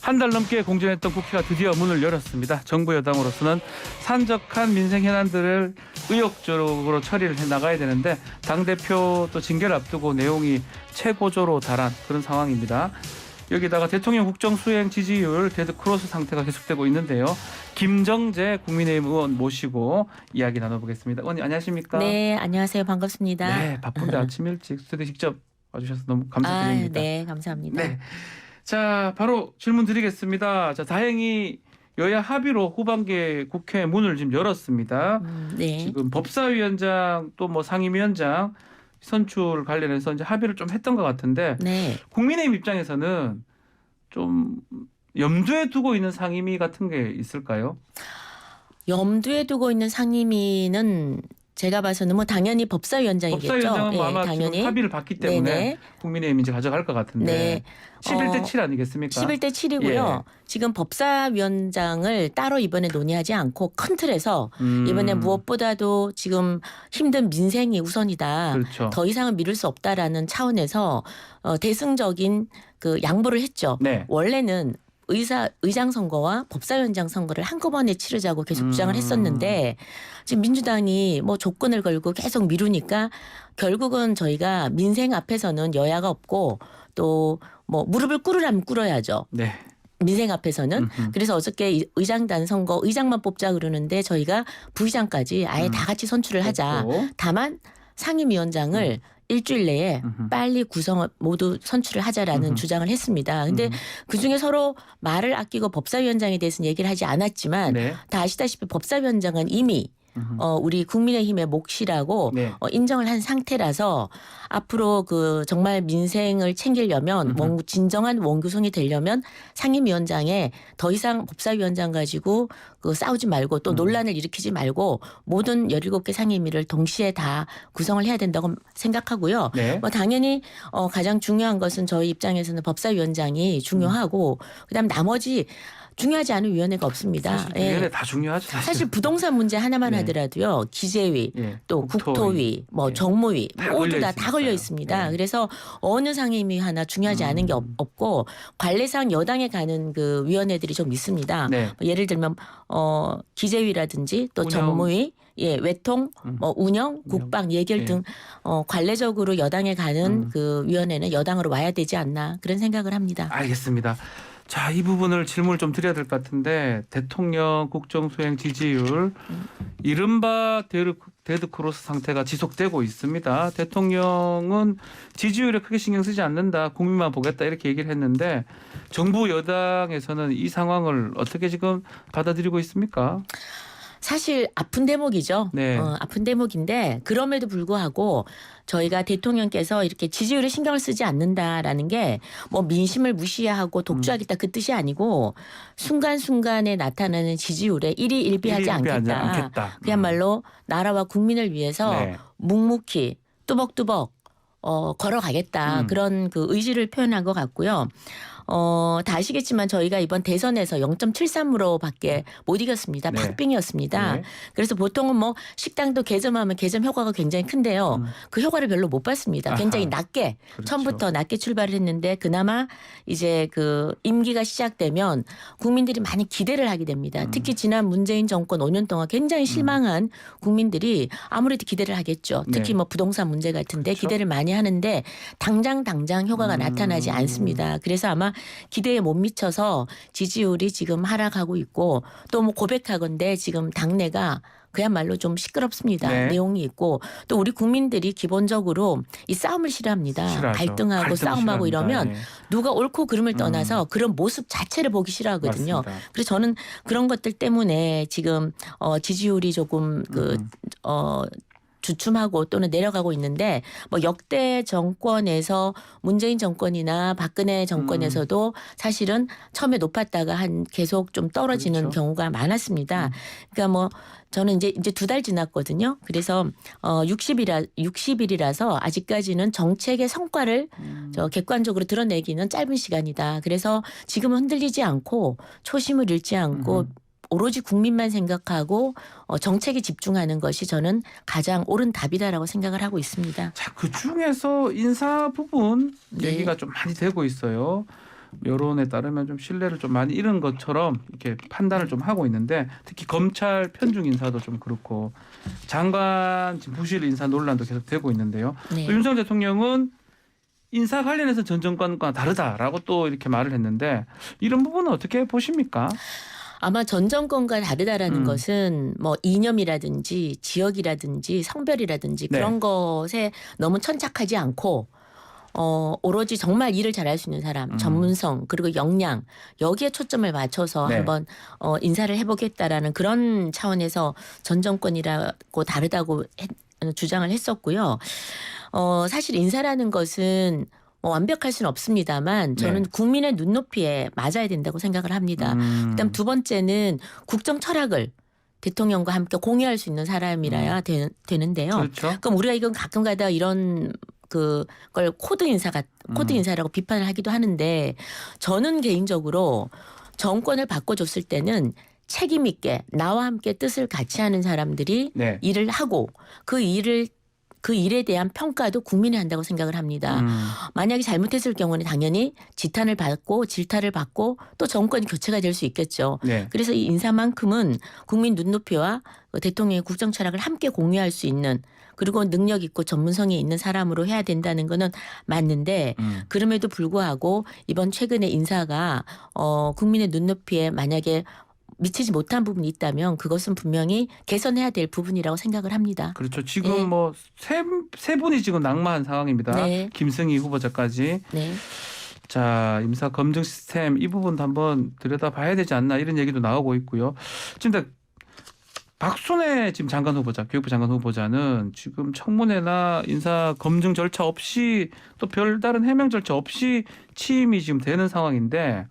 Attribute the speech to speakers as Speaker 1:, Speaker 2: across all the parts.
Speaker 1: 한 달 넘게 공전했던 국회가 드디어 문을 열었습니다. 정부 여당으로서는 산적한 민생 현안들을 의욕적으로 처리를 해나가야 되는데 당대표 또 징계를 앞두고 내용이 최고조로 달한 그런 상황입니다. 여기다가 대통령 국정수행 지지율 데드크로스 상태가 계속되고 있는데요. 김정재 국민의힘 의원 모시고 이야기 나눠보겠습니다. 의원님 안녕하십니까?
Speaker 2: 네, 안녕하세요. 반갑습니다.
Speaker 1: 네, 바쁜데 아침 일찍 스튜디오 직접 와주셔서 너무 감사드립니다.
Speaker 2: 네, 감사합니다.
Speaker 1: 네, 자 바로 질문 드리겠습니다. 자 다행히 여야 합의로 후반기에 국회 문을 지금 열었습니다.
Speaker 2: 네.
Speaker 1: 지금 법사위원장 또 뭐 상임위원장 선출 관련해서 이제 합의를 좀 했던 것 같은데
Speaker 2: 네.
Speaker 1: 국민의힘 입장에서는 좀 염두에 두고 있는 상임위 같은 게 있을까요?
Speaker 2: 염두에 두고 있는 상임위는 제가 봐서는 뭐 당연히 법사위원장이겠죠.
Speaker 1: 법사위원장은
Speaker 2: 예,
Speaker 1: 아마
Speaker 2: 당연히.
Speaker 1: 지금 합의를 봤기 때문에
Speaker 2: 네네.
Speaker 1: 국민의힘이 이제 가져갈 것 같은데
Speaker 2: 네.
Speaker 1: 11대 7 아니겠습니까?
Speaker 2: 11대 7이고요.
Speaker 1: 예.
Speaker 2: 지금 법사위원장을 따로 이번에 논의하지 않고 큰 틀에서 이번에 무엇보다도 지금 힘든 민생이 우선이다.
Speaker 1: 그렇죠.
Speaker 2: 더 이상은 미룰 수 없다라는 차원에서 대승적인 그 양보를 했죠.
Speaker 1: 네.
Speaker 2: 원래는 의장 선거와 법사위원장 선거를 한꺼번에 치르자고 계속 주장을 했었는데 지금 민주당이 뭐 조건을 걸고 계속 미루니까 결국은 저희가 민생 앞에서는 여야가 없고 또 뭐 무릎을 꿇으라면 꿇어야죠.
Speaker 1: 네.
Speaker 2: 민생 앞에서는. 그래서 어저께 의장단 선거 의장만 뽑자 그러는데 저희가 부의장까지 아예 다 같이 선출을 하자.
Speaker 1: 됐고.
Speaker 2: 다만 상임위원장을 일주일 내에 빨리 모두 선출을 하자라는 주장을 했습니다. 근데 그중에 서로 말을 아끼고 법사위원장에 대해서는 얘기를 하지 않았지만
Speaker 1: 네.
Speaker 2: 다 아시다시피 법사위원장은 이미 우리 국민의힘의 몫이라고
Speaker 1: 네.
Speaker 2: 인정을 한 상태라서 앞으로 그 정말 민생을 챙기려면 진정한 원구성이 되려면 상임위원장에 더 이상 법사위원장 가지고 그 싸우지 말고 또 논란을 일으키지 말고 모든 17개 상임위를 동시에 다 구성을 해야 된다고 생각하고요.
Speaker 1: 네.
Speaker 2: 뭐 당연히 가장 중요한 것은 저희 입장에서는 법사위원장이 중요하고 그다음 나머지 중요하지 않은 위원회가 없습니다.
Speaker 1: 사실 위원회 다 중요하죠.
Speaker 2: 사실 부동산 문제 하나만
Speaker 1: 네.
Speaker 2: 하더라도요. 기재위,
Speaker 1: 예.
Speaker 2: 또 국토위, 뭐
Speaker 1: 예.
Speaker 2: 정무위
Speaker 1: 다
Speaker 2: 모두
Speaker 1: 걸려
Speaker 2: 다 걸려
Speaker 1: 있으니까요.
Speaker 2: 있습니다.
Speaker 1: 예.
Speaker 2: 그래서 어느 상임위 하나 중요하지 않은 게 없고 관례상 여당에 가는 그 위원회들이 좀 있습니다.
Speaker 1: 네.
Speaker 2: 뭐 예를 들면 기재위라든지 또
Speaker 1: 운영.
Speaker 2: 정무위, 외통, 뭐 운영, 국방, 예결
Speaker 1: 예.
Speaker 2: 등 관례적으로 여당에 가는 그 위원회는 여당으로 와야 되지 않나 그런 생각을 합니다.
Speaker 1: 알겠습니다. 자, 이 부분을 질문을 좀 드려야 될 것 같은데 대통령 국정수행 지지율 이른바 데드크로스 상태가 지속되고 있습니다. 대통령은 지지율에 크게 신경 쓰지 않는다. 국민만 보겠다 이렇게 얘기를 했는데 정부 여당에서는 이 상황을 어떻게 지금 받아들이고 있습니까?
Speaker 2: 사실 아픈 대목이죠.
Speaker 1: 네.
Speaker 2: 아픈 대목인데 그럼에도 불구하고 저희가 대통령께서 이렇게 지지율에 신경을 쓰지 않는다라는 게 뭐 민심을 무시하고 독주하겠다 그 뜻이 아니고 순간순간에 나타나는 지지율에 일희일비하지 않겠다.
Speaker 1: 않겠다.
Speaker 2: 그야말로 나라와 국민을 위해서
Speaker 1: 네.
Speaker 2: 묵묵히 뚜벅뚜벅 걸어가겠다. 그런 그 의지를 표현한 것 같고요. 다 아시겠지만 저희가 이번 대선에서 0.73으로밖에 못 이겼습니다.
Speaker 1: 네.
Speaker 2: 박빙이었습니다.
Speaker 1: 네.
Speaker 2: 그래서 보통은 뭐 식당도 개점하면 개점 효과가 굉장히 큰데요. 그 효과를 별로 못 봤습니다. 굉장히
Speaker 1: 아하.
Speaker 2: 낮게
Speaker 1: 그렇죠.
Speaker 2: 처음부터 낮게 출발을 했는데 그나마 이제 그 임기가 시작되면 국민들이 많이 기대를 하게 됩니다. 특히 지난 문재인 정권 5년 동안 굉장히 실망한 국민들이 아무래도 기대를 하겠죠. 특히
Speaker 1: 네.
Speaker 2: 뭐 부동산 문제 같은데
Speaker 1: 그렇죠.
Speaker 2: 기대를 많이 하는데 당장 효과가 나타나지 않습니다. 그래서 아마 기대에 못 미쳐서 지지율이 지금 하락하고 있고 또 뭐 고백하건대 지금 당내가 그야말로 좀 시끄럽습니다.
Speaker 1: 네.
Speaker 2: 내용이 있고 또 우리 국민들이 기본적으로 이 싸움을 싫어합니다.
Speaker 1: 싫어하죠.
Speaker 2: 갈등하고
Speaker 1: 갈등을
Speaker 2: 싸움하고
Speaker 1: 싫어합니다.
Speaker 2: 이러면
Speaker 1: 예.
Speaker 2: 누가 옳고 그름을 떠나서 그런 모습 자체를 보기 싫어하거든요.
Speaker 1: 맞습니다.
Speaker 2: 그래서 저는 그런 것들 때문에 지금 지지율이 조금 주춤하고 또는 내려가고 있는데 뭐 역대 정권에서 문재인 정권이나 박근혜 정권에서도 사실은 처음에 높았다가 계속 좀 떨어지는
Speaker 1: 그렇죠.
Speaker 2: 경우가 많았습니다. 그러니까 뭐 저는 이제 2달 지났거든요. 그래서 60일이라서 아직까지는 정책의 성과를 객관적으로 드러내기는 짧은 시간이다. 그래서 지금은 흔들리지 않고 초심을 잃지 않고 오로지 국민만 생각하고 정책에 집중하는 것이 저는 가장 옳은 답이다라고 생각을 하고 있습니다.
Speaker 1: 자, 그 중에서 인사 부분
Speaker 2: 네.
Speaker 1: 얘기가 좀 많이 되고 있어요. 여론에 따르면 좀 신뢰를 좀 많이 잃은 것처럼 이렇게 판단을 좀 하고 있는데 특히 검찰 편중 인사도 좀 그렇고 장관 지금 부실 인사 논란도 계속 되고 있는데요.
Speaker 2: 네.
Speaker 1: 또 윤석열 대통령은 인사 관련해서 전 정권과 다르다라고 또 이렇게 말을 했는데 이런 부분은 어떻게 보십니까?
Speaker 2: 아마 전 정권과 다르다라는
Speaker 1: 음.
Speaker 2: 것은 뭐 이념이라든지 지역이라든지 성별이라든지
Speaker 1: 네.
Speaker 2: 그런 것에 너무 천착하지 않고 오로지 정말 일을 잘할 수 있는 사람, 전문성 그리고 역량 여기에 초점을 맞춰서
Speaker 1: 네.
Speaker 2: 한번 인사를 해보겠다라는 그런 차원에서 전 정권이라고 다르다고 주장을 했었고요. 사실 인사라는 것은 완벽할 수는 없습니다만 저는
Speaker 1: 네.
Speaker 2: 국민의 눈높이에 맞아야 된다고 생각을 합니다. 그다음 두 번째는 국정 철학을 대통령과 함께 공유할 수 있는 사람이라야 되는데요.
Speaker 1: 그렇죠.
Speaker 2: 그럼 우리가 이건 가끔가다 이런 그걸 코드 인사라고 비판을 하기도 하는데 저는 개인적으로 정권을 바꿔줬을 때는 책임 있게 나와 함께 뜻을 같이 하는 사람들이
Speaker 1: 네.
Speaker 2: 일을 하고 그 일에 대한 평가도 국민이 한다고 생각을 합니다. 만약에 잘못했을 경우는 당연히 지탄을 받고 질타를 받고 또 정권이 교체가 될 수 있겠죠.
Speaker 1: 네.
Speaker 2: 그래서 이 인사만큼은 국민 눈높이와 대통령의 국정 철학을 함께 공유할 수 있는 그리고 능력 있고 전문성이 있는 사람으로 해야 된다는 거는 맞는데 그럼에도 불구하고 이번 최근의 인사가 국민의 눈높이에 만약에 미치지 못한 부분이 있다면 그것은 분명히 개선해야 될 부분이라고 생각을 합니다.
Speaker 1: 그렇죠. 지금
Speaker 2: 네.
Speaker 1: 뭐 세 분이 지금 낙마한 상황입니다.
Speaker 2: 네.
Speaker 1: 김승희 후보자까지.
Speaker 2: 네.
Speaker 1: 자, 임사 검증 시스템 이 부분도 한번 들여다봐야 되지 않나 이런 얘기도 나오고 있고요. 지금 박순애 지금 장관 후보자, 교육부 장관 후보자는 지금 청문회나 인사 검증 절차 없이 또 별다른 해명 절차 없이 취임이 지금 되는 상황인데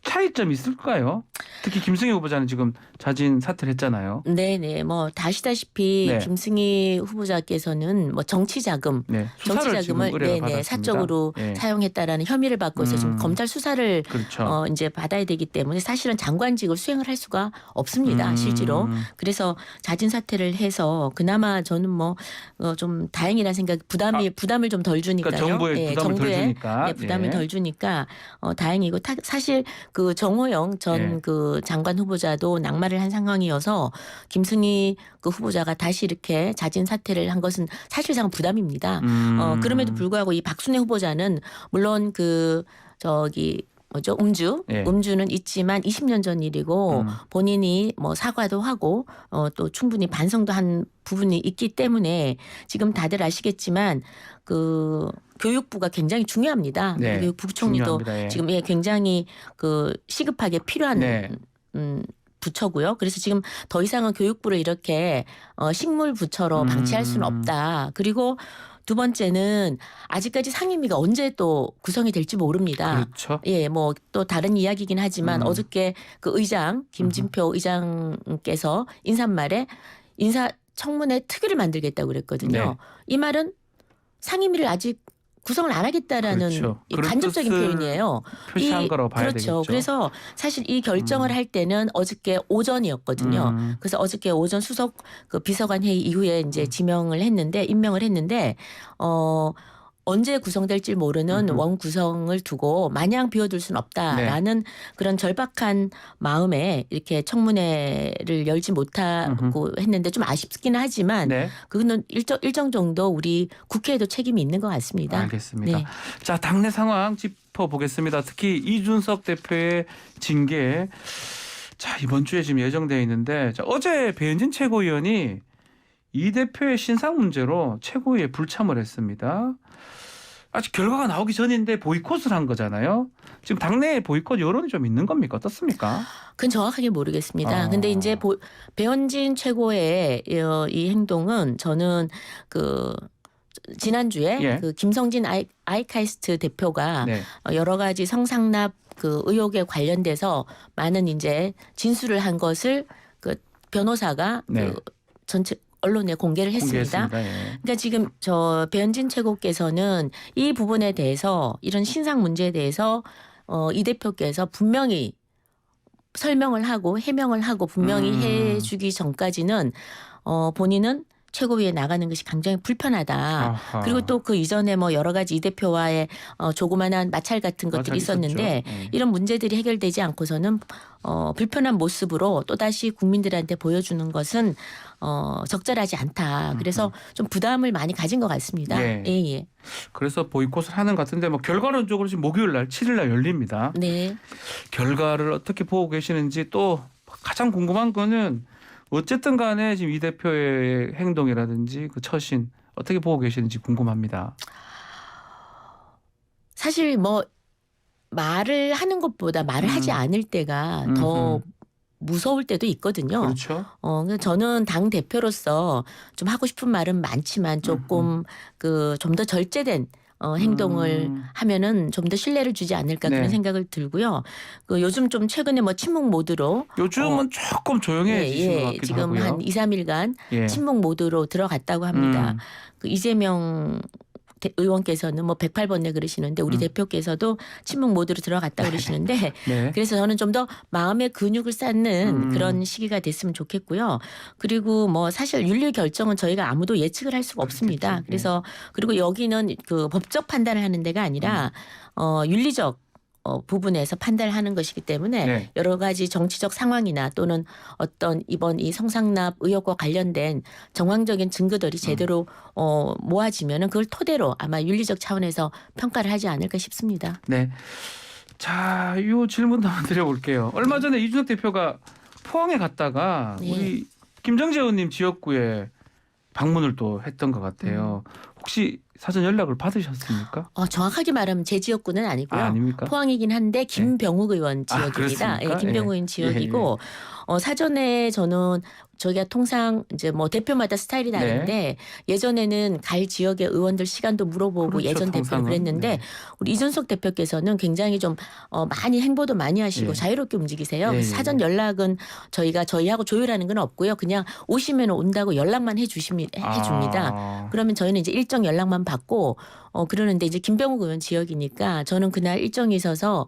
Speaker 1: 차이점이 있을까요? 특히 김승희 후보자는 지금 자진 사퇴를 했잖아요.
Speaker 2: 네네. 뭐 다시다시피
Speaker 1: 네.
Speaker 2: 김승희 후보자께서는 뭐 정치 자금,
Speaker 1: 네, 수사를 지금 의뢰를 받았습니다.
Speaker 2: 사적으로
Speaker 1: 네.
Speaker 2: 사용했다라는 혐의를 받고 있어 지금 검찰 수사를
Speaker 1: 그렇죠.
Speaker 2: 이제 받아야 되기 때문에 사실은 장관직을 수행을 할 수가 없습니다. 실제로. 그래서 자진 사퇴를 해서 그나마 저는 뭐 좀 다행이라는 생각 부담을 좀 덜 주니까요.
Speaker 1: 그러니까 정부에 부담을 덜 주니까.
Speaker 2: 네, 부담을
Speaker 1: 예.
Speaker 2: 덜 주니까 다행이고 사실 그 정호영 전
Speaker 1: 예.
Speaker 2: 그 장관 후보자도 낙마를 한 상황이어서 김승희 그 후보자가 다시 이렇게 자진 사퇴를 한 것은 사실상 부담입니다. 그럼에도 불구하고 이 박순애 후보자는 물론
Speaker 1: 예.
Speaker 2: 음주는 있지만 20년 전 일이고 본인이 뭐 사과도 하고 또 충분히 반성도 한 부분이 있기 때문에 지금 다들 아시겠지만 그 교육부가 굉장히 중요합니다.
Speaker 1: 네.
Speaker 2: 교육부 부총리도
Speaker 1: 중요합니다. 예.
Speaker 2: 지금 굉장히 그 시급하게 필요한
Speaker 1: 네.
Speaker 2: 부처고요. 그래서 지금 더 이상은 교육부를 이렇게 식물 부처로 방치할 수는 없다. 그리고 두 번째는 아직까지 상임위가 언제 또 구성이 될지 모릅니다.
Speaker 1: 그렇죠.
Speaker 2: 예, 뭐 또 다른 이야기긴 하지만 어저께 그 의장 김진표 의장께서 인사말에 인사청문회 특위를 만들겠다고 그랬거든요.
Speaker 1: 네.
Speaker 2: 이 말은 상임위를 아직 구성을 안 하겠다라는
Speaker 1: 그렇죠.
Speaker 2: 이 간접적인
Speaker 1: 그런 뜻을
Speaker 2: 표현이에요.
Speaker 1: 표시한 거라고 봐야
Speaker 2: 그렇죠.
Speaker 1: 되겠죠.
Speaker 2: 그래서 사실 이 결정을 할 때는 어저께 오전이었거든요. 그래서 어저께 오전 수석 그 비서관 회의 이후에 이제 임명을 했는데 언제 구성될지 모르는 원 구성을 두고 마냥 비워둘 수는 없다라는 그런 절박한 마음에 이렇게 청문회를 열지 못하고 했는데 좀 아쉽긴 하지만
Speaker 1: 네.
Speaker 2: 그거는 일정 정도 우리 국회에도 책임이 있는 것 같습니다.
Speaker 1: 알겠습니다.
Speaker 2: 네.
Speaker 1: 자, 당내 상황 짚어보겠습니다. 특히 이준석 대표의 징계. 자, 이번 주에 지금 예정되어 있는데 어제 배현진 최고위원이 이 대표의 신상 문제로 최고위에 불참을 했습니다. 아직 결과가 나오기 전인데 보이콧을 한 거잖아요. 지금 당내에 보이콧 여론이 좀 있는 겁니까? 어떻습니까?
Speaker 2: 그건 정확하게 모르겠습니다. 근데 이제 배현진 최고의 이 행동은 저는 그 지난주에
Speaker 1: 예.
Speaker 2: 그 김성진 아이카이스트 대표가
Speaker 1: 네.
Speaker 2: 여러 가지 성상납 그 의혹에 관련돼서 많은 이제 진술을 한 것을 그 변호사가
Speaker 1: 네.
Speaker 2: 그 전체 언론에 공개를 했습니다.
Speaker 1: 공개했습니다. 예.
Speaker 2: 그러니까 지금 배현진 최고께서는 이 부분에 대해서 이런 신상 문제에 대해서 이 대표께서 분명히 설명을 하고 해명을 하고 분명히 해주기 전까지는 본인은 최고위에 나가는 것이 굉장히 불편하다.
Speaker 1: 아하.
Speaker 2: 그리고 또 그 이전에 뭐 여러 가지 이 대표와의 조그만한 마찰 같은 것들이
Speaker 1: 마찰
Speaker 2: 있었는데
Speaker 1: 있었죠. 네.
Speaker 2: 이런 문제들이 해결되지 않고서는 불편한 모습으로 또다시 국민들한테 보여주는 것은 적절하지 않다. 그래서 좀 부담을 많이 가진 것 같습니다.
Speaker 1: 예.
Speaker 2: 예.
Speaker 1: 그래서 보이콧을 하는 것 같은데 뭐 결과론적으로 지금 목요일 날 7일 날 열립니다.
Speaker 2: 네.
Speaker 1: 결과를 어떻게 보고 계시는지 또 가장 궁금한 거는 어쨌든 간에 지금 이 대표의 행동이라든지 그 처신 어떻게 보고 계시는지 궁금합니다.
Speaker 2: 사실 뭐 말을 하는 것보다 말을 하지 않을 때가 더 무서울 때도 있거든요.
Speaker 1: 그렇죠.
Speaker 2: 그래서 저는 당 대표로서 좀 하고 싶은 말은 많지만 조금 좀 더 절제된 행동을 하면은 좀 더 신뢰를 주지 않을까
Speaker 1: 네.
Speaker 2: 그런 생각을 들고요. 그 요즘 좀 최근에 뭐 침묵 모드로
Speaker 1: 요즘은 조금 조용해지신 것 같기도
Speaker 2: 지금
Speaker 1: 하고요.
Speaker 2: 한 2, 3일간
Speaker 1: 예.
Speaker 2: 침묵 모드로 들어갔다고 합니다. 그 이재명 의원께서는 뭐 108번에 그러시는데 우리 대표께서도 침묵 모드로 들어갔다 그러시는데
Speaker 1: 네.
Speaker 2: 그래서 저는 좀 더 마음의 근육을 쌓는 그런 시기가 됐으면 좋겠고요. 그리고 뭐 사실 윤리 결정은 저희가 아무도 예측을 할 수가 없습니다.
Speaker 1: 그렇겠죠.
Speaker 2: 그래서 그리고 여기는 그 법적 판단을 하는 데가 아니라 윤리적 부분에서 판단을 하는 것이기 때문에
Speaker 1: 네.
Speaker 2: 여러 가지 정치적 상황이나 또는 어떤 이번 이 성상납 의혹과 관련된 정황적인 증거들이 제대로 모아지면은 그걸 토대로 아마 윤리적 차원에서 평가를 하지 않을까 싶습니다.
Speaker 1: 네. 자, 이 질문도 한번 드려볼게요. 얼마 전에 이준석 대표가 포항에 갔다가
Speaker 2: 네.
Speaker 1: 우리 김정재 의원님 지역구에 방문을 또 했던 것 같아요. 혹시 사전 연락을 받으셨습니까?
Speaker 2: 정확하게 말하면 제 지역구는 아니고요.
Speaker 1: 아닙니까?
Speaker 2: 포항이긴 한데 김병욱 의원 지역입니다.
Speaker 1: 그렇습니까?
Speaker 2: 김병욱 의원 지역이고 사전에 저는 저희가 통상 이제 뭐 대표마다 스타일이 다른데 예전에는 갈 지역의 의원들 시간도 물어보고
Speaker 1: 그렇죠,
Speaker 2: 예전 대표는
Speaker 1: 통상은.
Speaker 2: 그랬는데
Speaker 1: 네.
Speaker 2: 우리 이준석 대표께서는 굉장히 좀 많이 행보도 많이 하시고
Speaker 1: 예.
Speaker 2: 자유롭게 움직이세요.
Speaker 1: 예,
Speaker 2: 그래서 사전 연락은 저희하고 조율하는 건 없고요. 그냥 오시면 온다고 연락만 해줍니다. 그러면 저희는 이제 일정 연락만 받고 그러는데 이제 김병욱 의원 지역이니까 저는 그날 일정이 있어서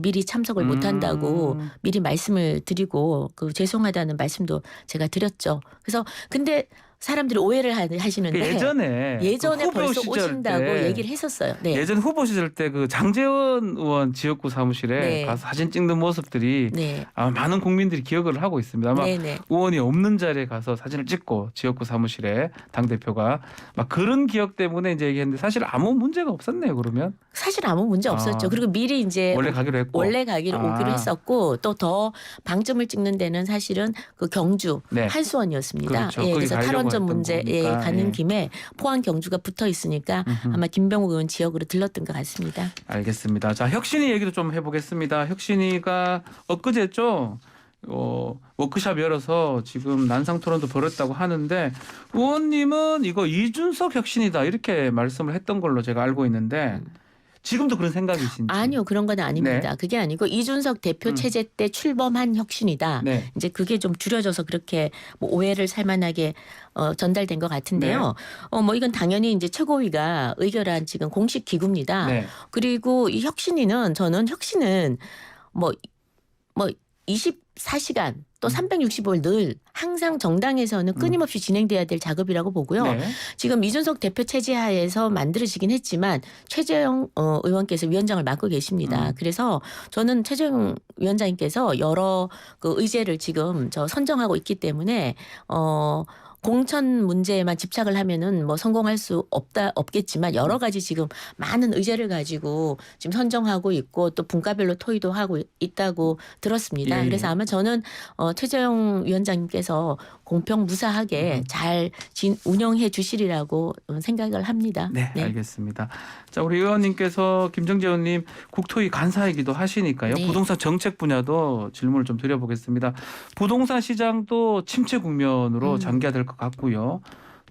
Speaker 2: 미리 참석을 못 한다고 미리 말씀을 드리고 그 죄송하다는 말씀도 제가 드렸죠. 그래서 근데 사람들이 오해를 하시는데
Speaker 1: 예전에 그 후보
Speaker 2: 벌써
Speaker 1: 시절
Speaker 2: 오신다고
Speaker 1: 때
Speaker 2: 얘기를 했었어요. 네.
Speaker 1: 예전 후보 시절 때 그 장제원 의원 지역구 사무실에
Speaker 2: 네.
Speaker 1: 가서 사진 찍는 모습들이
Speaker 2: 네.
Speaker 1: 아마 많은 국민들이 기억을 하고 있습니다. 아마
Speaker 2: 네네.
Speaker 1: 의원이 없는 자리에 가서 사진을 찍고 지역구 사무실에 당 대표가 막 그런 기억 때문에 이제 얘기했는데 사실 아무 문제가 없었네요. 그러면
Speaker 2: 사실 아무 문제 없었죠. 그리고 미리 이제
Speaker 1: 원래 가기로 했고
Speaker 2: 오기로 했었고 또 더 방점을 찍는 데는 사실은 그 경주
Speaker 1: 네.
Speaker 2: 한수원이었습니다.
Speaker 1: 그렇죠. 거기
Speaker 2: 그래서
Speaker 1: 가려고
Speaker 2: 탈원전
Speaker 1: 했던
Speaker 2: 문제에
Speaker 1: 거니까.
Speaker 2: 가는 김에 포항 경주가 붙어 있으니까 아마 김병욱 의원 지역으로 들렀던 것 같습니다.
Speaker 1: 알겠습니다. 자, 혁신이 얘기도 좀 해보겠습니다. 혁신이가 엊그제죠. 워크숍 열어서 지금 난상 토론도 벌였다고 하는데 의원님은 이거 이준석 혁신이다 이렇게 말씀을 했던 걸로 제가 알고 있는데 지금도 그런 생각이신지?
Speaker 2: 아니요, 그런 건 아닙니다.
Speaker 1: 네.
Speaker 2: 그게 아니고 이준석 대표 체제 때 출범한 혁신이다.
Speaker 1: 네.
Speaker 2: 이제 그게 좀 줄여져서 그렇게 뭐 오해를 살만하게 전달된 것 같은데요. 뭐 이건 당연히 이제 최고위가 의결한 지금 공식 기구입니다.
Speaker 1: 네.
Speaker 2: 그리고 이 저는 혁신은 뭐 24시간 또 365일 늘 항상 정당에서는 끊임없이 진행돼야 될 작업이라고 보고요.
Speaker 1: 네.
Speaker 2: 지금 이준석 대표 체제 하에서 만들어지긴 했지만 최재형 의원께서 위원장을 맡고 계십니다. 그래서 저는 최재형 위원장님께서 여러 그 의제를 지금 선정하고 있기 때문에 공천 문제에만 집착을 하면은 뭐 성공할 수 없겠지만 여러 가지 지금 많은 의제를 가지고 지금 선정하고 있고 또 분과별로 토의도 하고 있다고 들었습니다.
Speaker 1: 예, 예.
Speaker 2: 그래서 아마 저는 최재형 위원장님께서 공평무사하게 잘 운영해 주시리라고 생각을 합니다.
Speaker 1: 네, 알겠습니다. 자, 우리 의원님께서 김정재 의원님 국토위 간사이기도 하시니까요.
Speaker 2: 네.
Speaker 1: 부동산 정책 분야도 질문을 좀 드려보겠습니다. 부동산 시장도 침체 국면으로 전개될 것 같고요.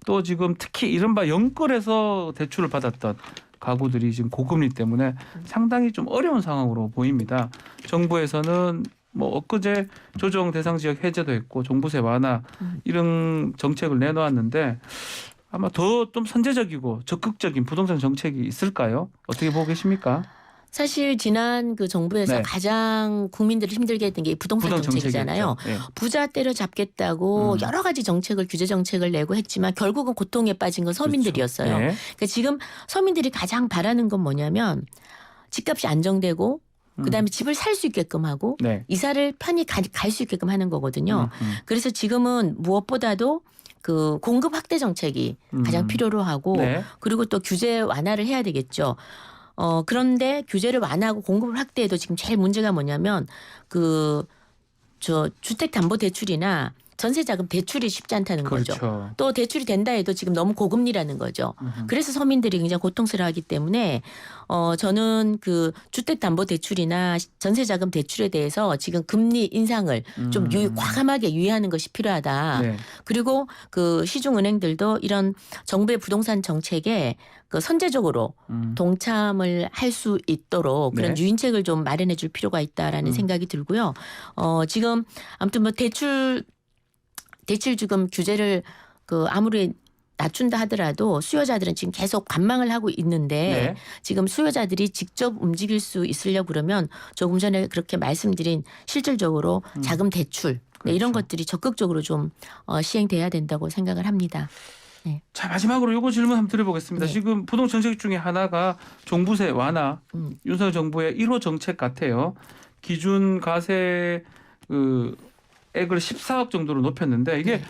Speaker 1: 또 지금 특히 이른바 영끌에서 대출을 받았던 가구들이 지금 고금리 때문에 상당히 좀 어려운 상황으로 보입니다. 정부에서는 뭐 엊그제 조정 대상 지역 해제도 했고 종부세 완화 이런 정책을 내놓았는데 아마 더 좀 선제적이고 적극적인 부동산 정책이 있을까요? 어떻게 보고 계십니까?
Speaker 2: 사실 지난 그 정부에서
Speaker 1: 네.
Speaker 2: 가장 국민들을 힘들게 했던 게 부동산 정책이잖아요.
Speaker 1: 정책이었죠. 예.
Speaker 2: 부자 때려잡겠다고 여러 가지 정책을 규제 정책을 내고 했지만 결국은 고통에 빠진 건 서민들이었어요.
Speaker 1: 그렇죠. 예.
Speaker 2: 그러니까 지금 서민들이 가장 바라는 건 뭐냐면 집값이 안정되고 그다음에 집을 살 수 있게끔 하고
Speaker 1: 네.
Speaker 2: 이사를 편히 갈 수 있게끔 하는 거거든요. 그래서 지금은 무엇보다도 그 공급 확대 정책이 가장 필요로 하고
Speaker 1: 네.
Speaker 2: 그리고 또 규제 완화를 해야 되겠죠. 그런데 규제를 완화하고 공급을 확대해도 지금 제일 문제가 뭐냐면 주택담보대출이나 전세자금 대출이 쉽지 않다는 거죠.
Speaker 1: 그렇죠.
Speaker 2: 또 대출이 된다 해도 지금 너무 고금리라는 거죠. 그래서 서민들이 굉장히 고통스러워하기 때문에 저는 그 주택담보대출이나 전세자금 대출에 대해서 지금 금리 인상을 좀 과감하게 유예하는 것이 필요하다.
Speaker 1: 네.
Speaker 2: 그리고 그 시중은행들도 이런 정부의 부동산 정책에 그 선제적으로 동참을 할 수 있도록 그런
Speaker 1: 네.
Speaker 2: 유인책을 좀 마련해 줄 필요가 있다라는 생각이 들고요. 지금 아무튼 뭐 대출 지금 규제를 그 아무리 낮춘다 하더라도 수요자들은 지금 계속 관망을 하고 있는데
Speaker 1: 네.
Speaker 2: 지금 수요자들이 직접 움직일 수 있으려고 그러면 조금 전에 그렇게 말씀드린 실질적으로 자금 대출 네, 이런
Speaker 1: 그렇죠.
Speaker 2: 것들이 적극적으로 좀 시행돼야 된다고 생각을 합니다.
Speaker 1: 자, 마지막으로 이거 질문 한번 드려보겠습니다.
Speaker 2: 네.
Speaker 1: 지금 부동산 정책 중에 하나가 종부세 완화, 윤석열 정부의 1호 정책 같아요. 기준 과세 액을 14억 정도로 높였는데 이게
Speaker 2: 네.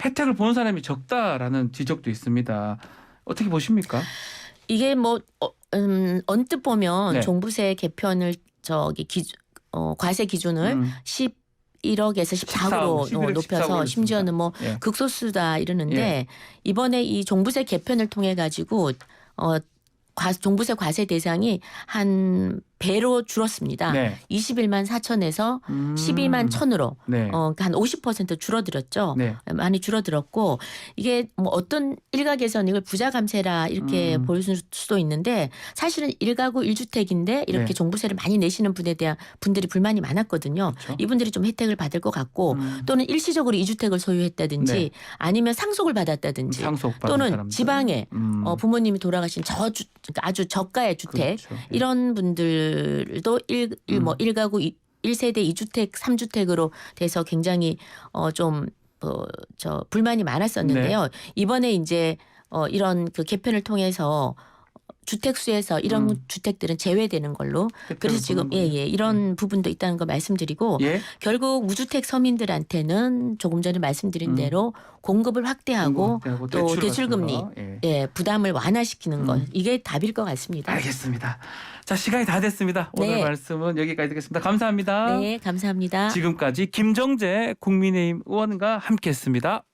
Speaker 1: 혜택을 보는 사람이 적다라는 지적도 있습니다. 어떻게 보십니까?
Speaker 2: 이게 뭐 언뜻 보면
Speaker 1: 네.
Speaker 2: 종부세 개편을 과세 기준을 11억에서 14억으로
Speaker 1: 11억,
Speaker 2: 높여서
Speaker 1: 14억
Speaker 2: 심지어는 뭐
Speaker 1: 예.
Speaker 2: 극소수다 이러는데
Speaker 1: 예.
Speaker 2: 이번에 이 종부세 개편을 통해 가지고 종부세 과세 대상이 한 배로 줄었습니다.
Speaker 1: 네.
Speaker 2: 21만 4천에서 12만 1천으로
Speaker 1: 네.
Speaker 2: 그러니까 한 50% 줄어들었죠.
Speaker 1: 네.
Speaker 2: 많이 줄어들었고 이게 뭐 어떤 일각에서는 이걸 부자 감세라 이렇게 볼 수도 있는데 사실은 1가구 1주택인데 이렇게
Speaker 1: 네.
Speaker 2: 종부세를 많이 내시는 분에 대한 분들이 불만이 많았거든요.
Speaker 1: 그렇죠.
Speaker 2: 이분들이 좀 혜택을 받을 것 같고 또는 일시적으로 2주택을 소유했다든지
Speaker 1: 네.
Speaker 2: 아니면 상속을 받았다든지
Speaker 1: 상속 받은
Speaker 2: 또는
Speaker 1: 사람들.
Speaker 2: 지방에 부모님이 돌아가신 그러니까 아주 저가의 주택
Speaker 1: 그렇죠. 예.
Speaker 2: 이런 분들도 1가구 1세대 2주택 3주택으로 돼서 굉장히 불만이 많았었는데요.
Speaker 1: 네.
Speaker 2: 이번에 이제 이런 그 개편을 통해서 주택수에서 이런 주택들은 제외되는 걸로 그래서 지금 이런 부분도 있다는 거 말씀드리고
Speaker 1: 예.
Speaker 2: 결국 무주택 서민들한테는 조금 전에 말씀드린 대로 공급을 확대하고 또 대출금리 부담을 완화시키는 것 이게 답일 것 같습니다.
Speaker 1: 알겠습니다. 자, 시간이 다 됐습니다. 오늘
Speaker 2: 네.
Speaker 1: 말씀은 여기까지 듣겠습니다. 감사합니다.
Speaker 2: 네, 감사합니다.
Speaker 1: 지금까지 김정재 국민의힘 의원과 함께했습니다.